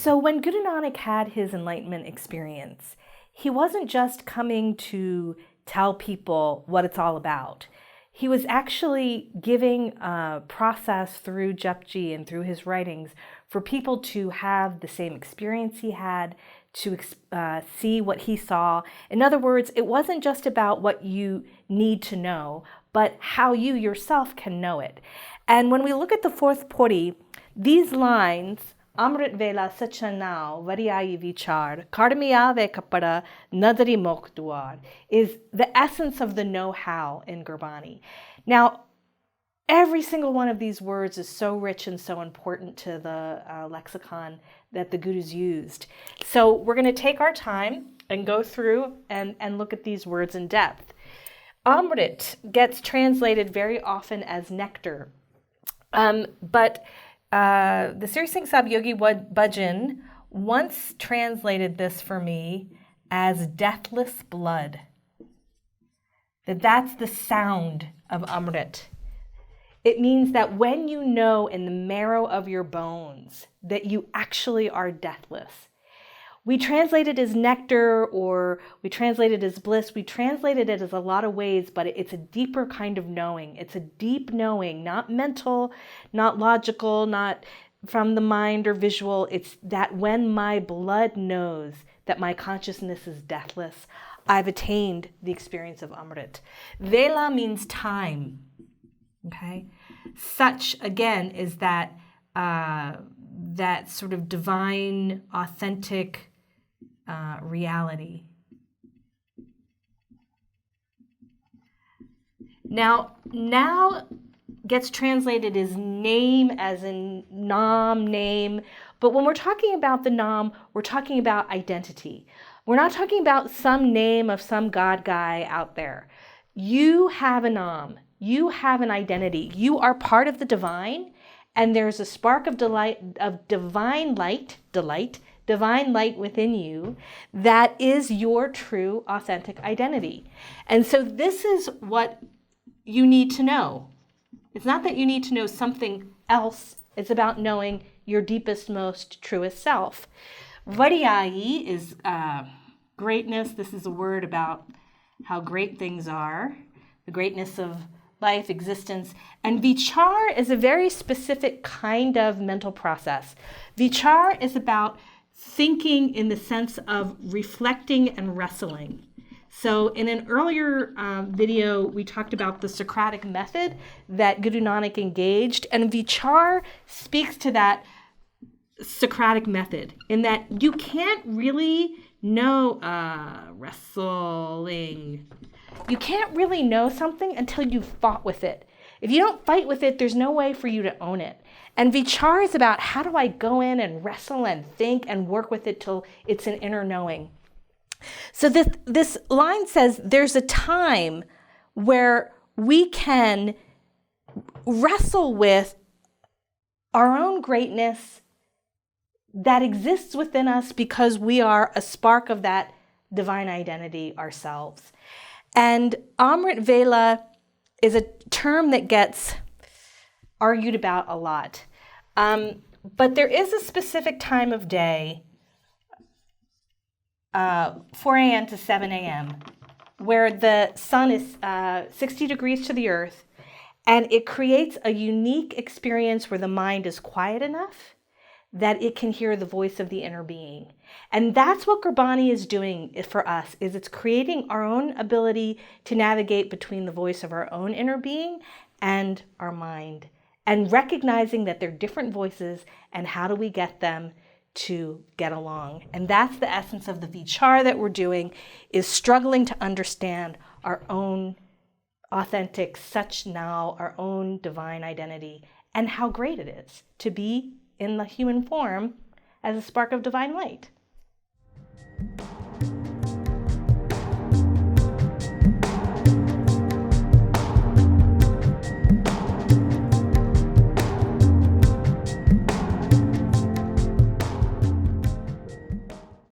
So when Guru Nanak had his enlightenment experience, he wasn't just coming to tell people what it's all about. He was actually giving a process through Japji and through his writings for people to have the same experience he had, to see what he saw. In other words, it wasn't just about what you need to know, but how you yourself can know it. And when we look at the fourth Pauri, these lines, Amrit vela sachanao variayi vichar karmiyave kapada nadari mokh duar, is the essence of the know-how in Gurbani. Now, every single one of these words is so rich and so important to the lexicon that the Gurus used. So we're going to take our time and go through and look at these words in depth. Amrit gets translated very often as nectar, but the Siri Singh Sahib Yogi Bhajan once translated this for me as deathless blood. That's the sound of Amrit. It means that when you know in the marrow of your bones that you actually are deathless. We translate it as nectar, or we translate it as bliss. We translated it as a lot of ways, but it's a deeper kind of knowing. It's a deep knowing, not mental, not logical, not from the mind or visual. It's that when my blood knows that my consciousness is deathless, I've attained the experience of Amrit. Vela means time. Okay, such again is that that sort of divine, authentic reality. Now gets translated as name, as in nam, name. But when we're talking about the nam, we're talking about identity. We're not talking about some name of some God guy out there. You have a nam. You have an identity. You are part of the divine, and there's a spark of delight, of divine light within you that is your true, authentic identity. And so this is what you need to know. It's not that you need to know something else. It's about knowing your deepest, most truest self. Variayi is greatness. This is a word about how great things are, the greatness of life, existence. And vichar is a very specific kind of mental process. Vichar is about thinking in the sense of reflecting and wrestling. So in an earlier video, we talked about the Socratic method that Guru Nanak engaged, and vichar speaks to that Socratic method in that you can't really know wrestling. You can't really know something until you've fought with it. If you don't fight with it, there's no way for you to own it. And vichar is about how do I go in and wrestle and think and work with it till it's an inner knowing. So this line says there's a time where we can wrestle with our own greatness that exists within us because we are a spark of that divine identity ourselves. And Amrit Vela is a term that gets argued about a lot. But there is a specific time of day, 4 a.m. to 7 a.m., where the sun is 60 degrees to the earth, and it creates a unique experience where the mind is quiet enough that it can hear the voice of the inner being. And that's what Gurbani is doing for us, is it's creating our own ability to navigate between the voice of our own inner being and our mind, and recognizing that they're different voices and how do we get them to get along. And that's the essence of the vichar that we're doing, is struggling to understand our own authentic such now, our own divine identity, and how great it is to be in the human form as a spark of divine light.